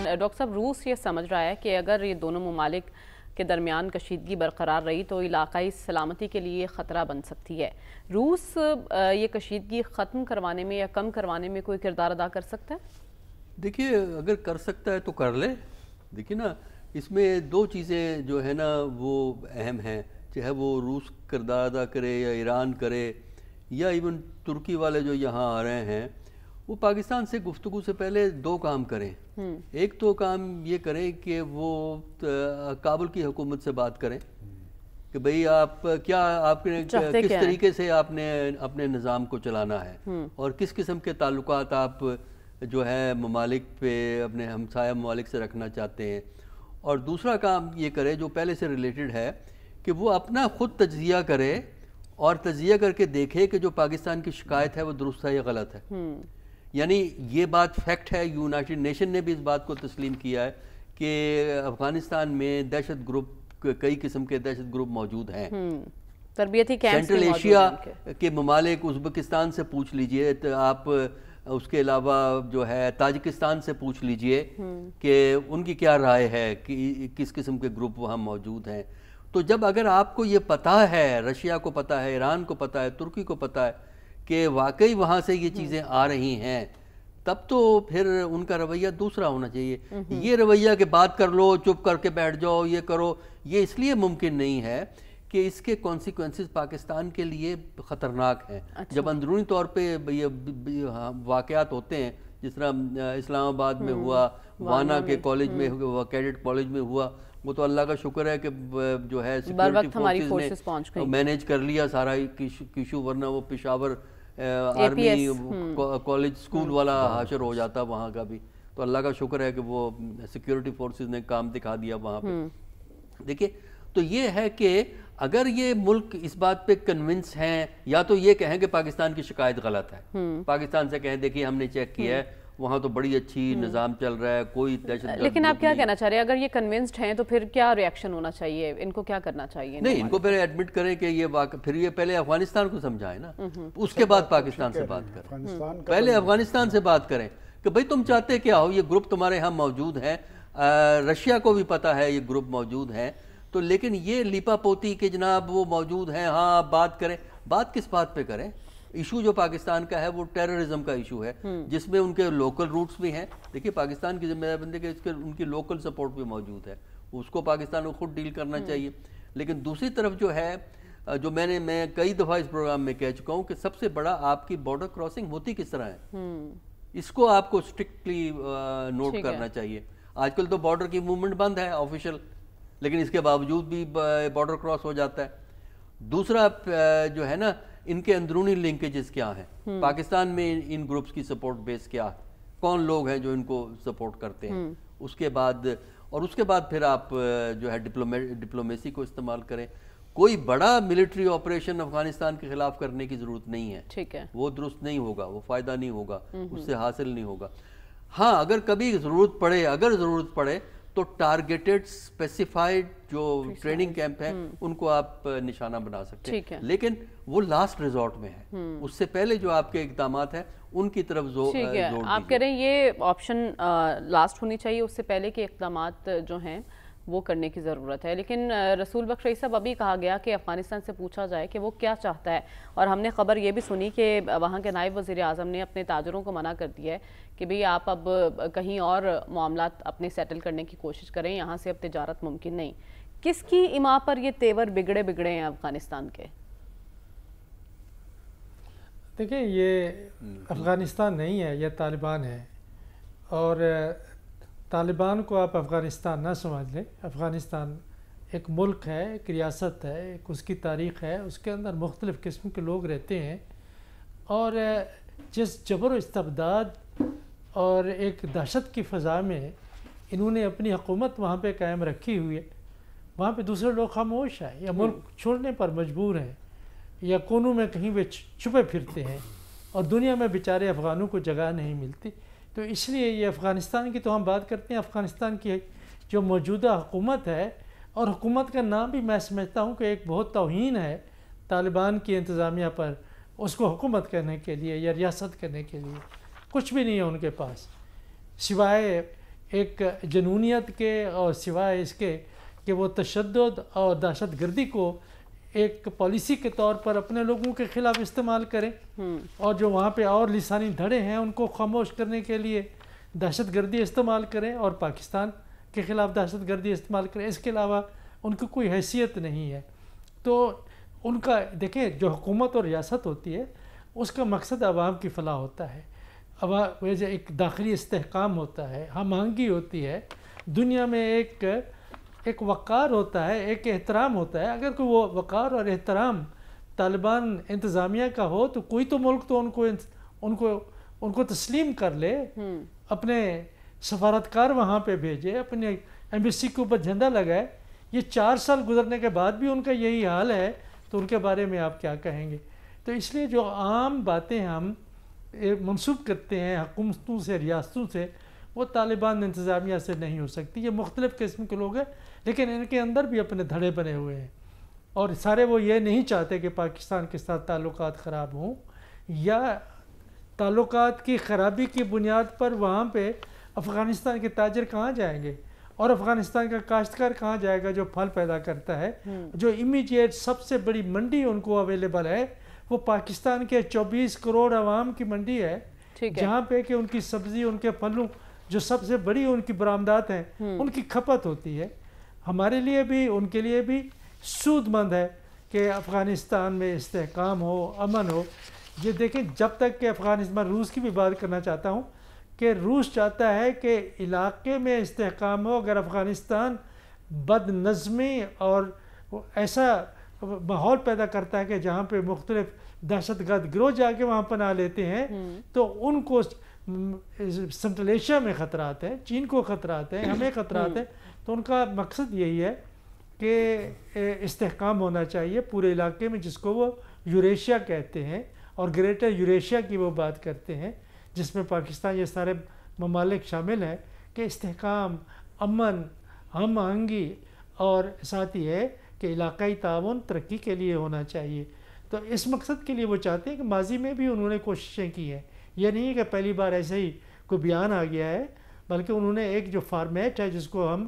Doctor صاحب یہ سمجھ رہا ہے کہ اگر یہ دونوں ممالک کے درمیان کشیدگی برقرار رہی تو علاقائی سلامتی کے لیے خطرہ بن سکتی ہے. روس یہ کشیدگی ختم کروانے میں یا کم کروانے میں کوئی کردار ادا کر سکتا ہے؟ دیکھیے اگر کر سکتا ہے تو کر لے. دیکھیے نا اس میں دو چیزیں جو ہے نا وہ اہم ہیں, چاہے وہ روس کردار ادا کرے یا ایران کرے یا ایون ترکی والے جو یہاں آ رہے ہیں, وہ پاکستان سے گفتگو سے پہلے دو کام کریں. ایک تو کام یہ کریں کہ وہ کابل کی حکومت سے بات کریں کہ بھئی آپ نے کس طریقے سے آپ نے اپنے نظام کو چلانا ہے اور کس قسم کے تعلقات آپ جو ہے ممالک پہ اپنے ہمسایہ ممالک سے رکھنا چاہتے ہیں. اور دوسرا کام یہ کرے جو پہلے سے ریلیٹڈ ہے کہ وہ اپنا خود تجزیہ کرے اور تجزیہ کر کے دیکھے کہ جو پاکستان کی شکایت ہے وہ درست ہے یا غلط ہے. یعنی یہ بات فیکٹ ہے, یونائٹڈ نیشن نے بھی اس بات کو تسلیم کیا ہے کہ افغانستان میں دہشت گروپ, کئی قسم کے دہشت گروپ موجود ہیں. تربیتی کیمپس سینٹرل ایشیا کے ممالک, ازبکستان سے پوچھ لیجئے, آپ اس کے علاوہ جو ہے تاجکستان سے پوچھ لیجئے کہ ان کی کیا رائے ہے کہ کس قسم کے گروپ وہاں موجود ہیں. تو جب اگر آپ کو یہ پتہ ہے, رشیا کو پتہ ہے, ایران کو پتہ ہے, ترکی کو پتہ ہے کہ واقعی وہاں سے یہ چیزیں آ رہی ہیں, تب تو پھر ان کا رویہ دوسرا ہونا چاہیے. یہ رویہ کہ بات کر لو, چپ کر کے بیٹھ جاؤ, یہ کرو, یہ اس لیے ممکن نہیں ہے کہ اس کے کانسیکوینسز پاکستان کے لیے خطرناک ہیں. جب اندرونی طور پہ یہ واقعات ہوتے ہیں, جس طرح اسلام آباد میں ہوا, وانا کے کالج میں ہوا, کیڈٹ کالج میں ہوا, وہ تو اللہ کا شکر ہے کہ جو ہے سیکیورٹی فورسز نے مینیج کر لیا سارا ایشو, ورنہ وہ پشاور آرمی کالج سکول والا حاشر ہو جاتا وہاں کا بھی. تو اللہ کا شکر ہے کہ وہ سیکیورٹی فورسز نے کام دکھا دیا وہاں پہ. دیکھیے تو یہ ہے کہ اگر یہ ملک اس بات پہ کنونس ہیں, یا تو یہ کہیں کہ پاکستان کی شکایت غلط ہے, پاکستان سے کہیں دیکھیے ہم نے چیک کیا ہے وہاں تو بڑی اچھی نظام چل رہا ہے, کوئی دہشت گرد. لیکن آپ کیا کہنا چاہ رہے ہیں, اگر یہ کنونسڈ ہیں تو پھر کیا ری ایکشن ہونا چاہیے, ان کو کیا کرنا چاہیے؟ نہیں, ان کو پہلے ایڈمٹ کریں کہ یہ پھر یہ پہلے افغانستان کو سمجھائیں نا, اس کے بعد پاکستان سے بات کریں. پہلے افغانستان سے بات کریں کہ بھئی تم چاہتے کیا ہو, یہ گروپ تمہارے یہاں موجود ہیں, رشیا کو بھی پتہ ہے یہ گروپ موجود ہیں, تو لیکن یہ لیپا پوتی کہ جناب وہ موجود ہیں, ہاں آپ بات کریں. بات کس بات پہ کریں؟ ایشو جو پاکستان کا ہے وہ ٹیررزم کا ایشو ہے, جس میں ان کے لوکل روٹس بھی ہیں. دیکھیے پاکستان کی ذمہ داری بنتی ہے کہ ان کی لوکل سپورٹ بھی موجود ہے, اس کو پاکستان کو خود ڈیل کرنا چاہیے. لیکن دوسری طرف جو ہے, جو میں کئی دفعہ اس پروگرام میں کہہ چکا ہوں کہ سب سے بڑا آپ کی بارڈر کراسنگ ہوتی کس طرح ہے, اس کو آپ کو اسٹرکٹلی نوٹ کرنا چاہیے. آج کل تو بارڈر کی موومنٹ بند ہے آفیشیل, لیکن اس کے باوجود بھی بارڈر کراس ہو جاتا ہے. دوسرا جو ہے نا, ان کے اندرونی لنکیجز کیا ہیں, پاکستان میں ان گروپس کی سپورٹ بیس کیا ہے, کون لوگ ہیں جو ان کو سپورٹ کرتے ہیں. اس کے بعد پھر آپ جو ہے ڈپلومیسی کو استعمال کریں. کوئی بڑا ملٹری آپریشن افغانستان کے خلاف کرنے کی ضرورت نہیں ہے, وہ درست نہیں ہوگا, وہ فائدہ نہیں ہوگا, اس سے حاصل نہیں ہوگا. ہاں اگر کبھی ضرورت پڑے تو ٹارگیٹڈ اسپیسیفائڈ جو ٹریننگ کیمپ ہیں ان کو آپ نشانہ بنا سکتے ہیں, لیکن وہ لاسٹ ریزورٹ میں ہے. اس سے پہلے جو آپ کے اقدامات ہیں ان کی طرف زور دیجیے. آپ کہہ رہے ہیں یہ آپشن لاسٹ ہونی چاہیے, اس سے پہلے کے اقدامات جو ہیں وہ کرنے کی ضرورت ہے. لیکن رسول بخش رئیس صاحب, ابھی کہا گیا کہ افغانستان سے پوچھا جائے کہ وہ کیا چاہتا ہے, اور ہم نے خبر یہ بھی سنی کہ وہاں کے نائب وزیر اعظم نے اپنے تاجروں کو منع کر دیا ہے کہ بھئی آپ اب کہیں اور معاملات اپنے سیٹل کرنے کی کوشش کریں, یہاں سے اب تجارت ممکن نہیں. کس کی ایما پر یہ تیور بگڑے ہیں افغانستان کے؟ دیکھیں یہ افغانستان نہیں ہے, یہ طالبان ہے, اور طالبان کو آپ افغانستان نہ سمجھ لیں. افغانستان ایک ملک ہے, ایک ریاست ہے, ایک اس کی تاریخ ہے, اس کے اندر مختلف قسم کے لوگ رہتے ہیں, اور جس جبر و استبداد اور ایک دہشت کی فضا میں انہوں نے اپنی حکومت وہاں پہ قائم رکھی ہوئی ہے, وہاں پہ دوسرے لوگ خاموش ہیں یا ملک چھوڑنے پر مجبور ہیں یا کونوں میں کہیں بھی چھپے پھرتے ہیں, اور دنیا میں بیچارے افغانوں کو جگہ نہیں ملتی. تو اس لیے یہ افغانستان کی تو ہم بات کرتے ہیں, افغانستان کی جو موجودہ حکومت ہے, اور حکومت کا نام بھی میں سمجھتا ہوں کہ ایک بہت توہین ہے طالبان کی انتظامیہ پر. اس کو حکومت کرنے کے لیے یا ریاست کرنے کے لیے کچھ بھی نہیں ہے ان کے پاس, سوائے ایک جنونیت کے اور سوائے اس کے کہ وہ تشدد اور دہشت گردی کو ایک پالیسی کے طور پر اپنے لوگوں کے خلاف استعمال کریں، اور جو وہاں پہ اور لسانی دھڑے ہیں ان کو خاموش کرنے کے لیے دہشت گردی استعمال کریں اور پاکستان کے خلاف دہشت گردی استعمال کریں، اس کے علاوہ ان کی کوئی حیثیت نہیں ہے۔ تو ان کا دیکھیں جو حکومت اور ریاست ہوتی ہے اس کا مقصد عوام کی فلاح ہوتا ہے، ایک داخلی استحکام ہوتا ہے، ہم آہنگی ہوتی ہے، دنیا میں ایک وقار ہوتا ہے، ایک احترام ہوتا ہے۔ اگر کوئی وہ وقار اور احترام طالبان انتظامیہ کا ہو تو کوئی تو ملک تو ان کو تسلیم کر لے، اپنے سفارتکار وہاں پہ بھیجے، اپنے ایمبیسی کے اوپر جھنڈا لگائے۔ یہ 4 سال گزرنے کے بعد بھی ان کا یہی حال ہے تو ان کے بارے میں آپ کیا کہیں گے؟ تو اس لیے جو عام باتیں ہم منسوب کرتے ہیں حکومتوں سے، ریاستوں سے، وہ طالبان انتظامیہ سے نہیں ہو سکتی۔ یہ مختلف قسم کے لوگ ہیں لیکن ان کے اندر بھی اپنے دھڑے بنے ہوئے ہیں، اور سارے وہ یہ نہیں چاہتے کہ پاکستان کے ساتھ تعلقات خراب ہوں، یا تعلقات کی خرابی کی بنیاد پر وہاں پہ افغانستان کے تاجر کہاں جائیں گے اور افغانستان کا کاشتکار کہاں جائے گا جو پھل پیدا کرتا ہے؟ جو امیڈیٹ سب سے بڑی منڈی ان کو اویلیبل ہے وہ پاکستان کے 24 کروڑ عوام کی منڈی ہے، جہاں پہ کہ ان کی سبزی، ان کے پھلوں جو سب سے بڑی ان کی برآمدات ہیں ان کی کھپت ہوتی ہے۔ ہمارے لیے بھی ان کے لیے بھی سود مند ہے کہ افغانستان میں استحکام ہو، امن ہو۔ یہ دیکھیں جب تک کہ افغانستان، روس کی بھی بات کرنا چاہتا ہوں کہ روس چاہتا ہے کہ علاقے میں استحکام ہو۔ اگر افغانستان بد نظمی اور ایسا ماحول پیدا کرتا ہے کہ جہاں پہ مختلف دہشت گرد گروہ جا کے وہاں پناہ لیتے ہیں تو ان کو سنٹرل ایشیا میں خطرات ہیں، چین کو خطرات ہیں، ہمیں خطرات ہیں۔ تو ان کا مقصد یہی ہے کہ استحکام ہونا چاہیے پورے علاقے میں، جس کو وہ یوریشیا کہتے ہیں، اور گریٹر یوریشیا کی وہ بات کرتے ہیں جس میں پاکستان یہ سارے ممالک شامل ہیں، کہ استحکام، امن، ہم آہنگی اور ساتھ ہی ہے کہ علاقائی تعاون ترقی کے لیے ہونا چاہیے۔ تو اس مقصد کے لیے وہ چاہتے ہیں کہ ماضی میں بھی انہوں نے کوششیں کی ہیں، یہ نہیں ہے کہ پہلی بار ایسے ہی کوئی بیان آ گیا ہے، بلکہ انہوں نے ایک جو فارمیٹ ہے جس کو ہم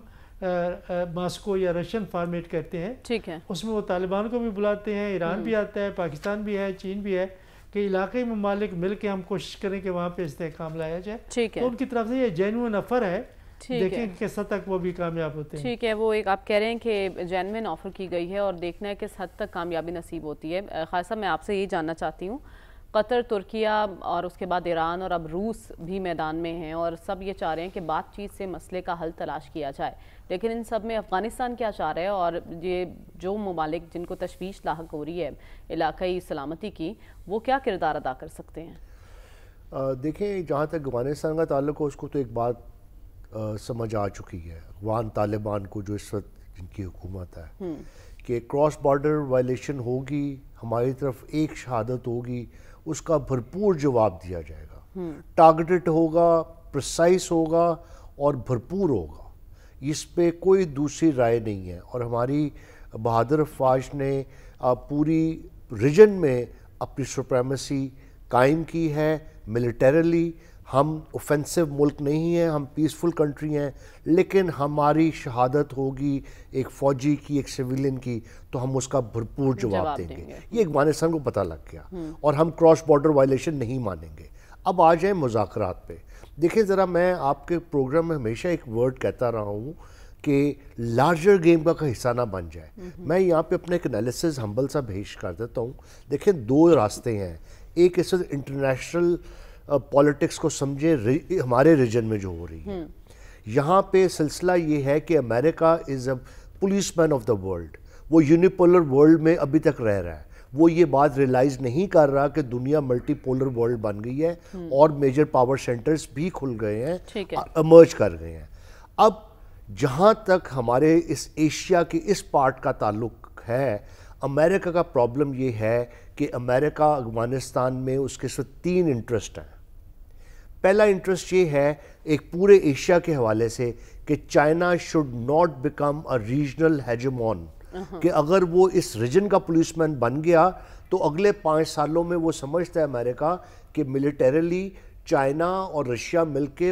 ماسکو یا رشین فارمیٹ کہتے ہیں، ٹھیک ہے، اس میں وہ طالبان کو بھی بلاتے ہیں، ایران بھی آتا ہے، پاکستان بھی ہے، چین بھی ہے، کہ علاقائی ممالک مل کے ہم کوشش کریں کہ وہاں پہ استحکام لایا جائے۔ تو ان کی طرف سے یہ جینوئن آفر ہے، دیکھیں کس حد تک وہ بھی کامیاب ہوتے ہیں۔ ٹھیک ہے، وہ ایک آپ کہہ رہے ہیں کہ جینوئن آفر کی گئی ہے اور دیکھنا ہے کس حد تک کامیابی نصیب ہوتی ہے۔ خالد صاحب میں آپ سے یہی جاننا چاہتی ہوں، قطر، ترکیہ اور اس کے بعد ایران اور اب روس بھی میدان میں ہیں اور سب یہ چاہ رہے ہیں کہ بات چیت سے مسئلے کا حل تلاش کیا جائے، لیکن ان سب میں افغانستان کیا چاہ رہا ہے اور یہ جو ممالک جن کو تشویش لاحق ہو رہی ہے علاقائی سلامتی کی، وہ کیا کردار ادا کر سکتے ہیں؟ دیکھیں جہاں تک افغانستان کا تعلق ہو، اس کو تو ایک بات سمجھ آ چکی ہے افغان طالبان کو جو اس وقت جن کی حکومت ہے، کہ کراس بارڈر وائلیشن ہوگی، ہماری طرف ایک شہادت ہوگی، اس کا بھرپور جواب دیا جائے گا، ٹارگٹڈ ہوگا، پرسائز ہوگا اور بھرپور ہوگا، اس پہ کوئی دوسری رائے نہیں ہے۔ اور ہماری بہادر افواج نے پوری ریجن میں اپنی سپریمیسی قائم کی ہے ملیٹریلی۔ ہم اوفینسو ملک نہیں ہیں، ہم پیسفل کنٹری ہیں، لیکن ہماری شہادت ہوگی ایک فوجی کی، ایک سویلین کی، تو ہم اس کا بھرپور جواب دیں گے۔ یہ افغانستان کو پتہ لگ گیا اور ہم کراس بارڈر وائلیشن نہیں مانیں گے۔ اب آ جائیں مذاکرات پہ۔ دیکھیں ذرا، میں آپ کے پروگرام میں ہمیشہ ایک ورڈ کہتا رہا ہوں کہ لارجر گیم کا حصہ نہ بن جائے۔ میں یہاں پہ اپنے ایک انالیسز ہمبل سا پیش کر دیتا ہوں۔ دیکھیں 2 راستے ہیں، ایک اس وقت انٹرنیشنل پولیٹکس کو سمجھے ہمارے ریجن میں جو ہو رہی ہے، یہاں پہ سلسلہ یہ ہے کہ America is a policeman of the world, وہ یونیپولر ورلڈ میں ابھی تک رہ رہا ہے، وہ یہ بات ریلائز نہیں کر رہا کہ دنیا ملٹی پولر ورلڈ بن گئی ہے اور میجر پاور سینٹرز بھی کھل گئے ہیں، ایمرج کر گئے ہیں۔ اب جہاں تک ہمارے اس ایشیا کے اس پارٹ کا تعلق ہے، امریکہ کا پرابلم یہ ہے کہ امریکہ افغانستان میں اس کے صرف 3 انٹرسٹ ہیں۔ پہلا انٹرسٹ یہ ہے ایک پورے ایشیا کے حوالے سے کہ China should not become a regional hegemon, کہ اگر وہ اس ریجن کا پولیس مین بن گیا تو اگلے 5 سالوں میں وہ سمجھتا ہے امریکہ کہ ملیٹریلی چائنا اور رشیا مل کے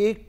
1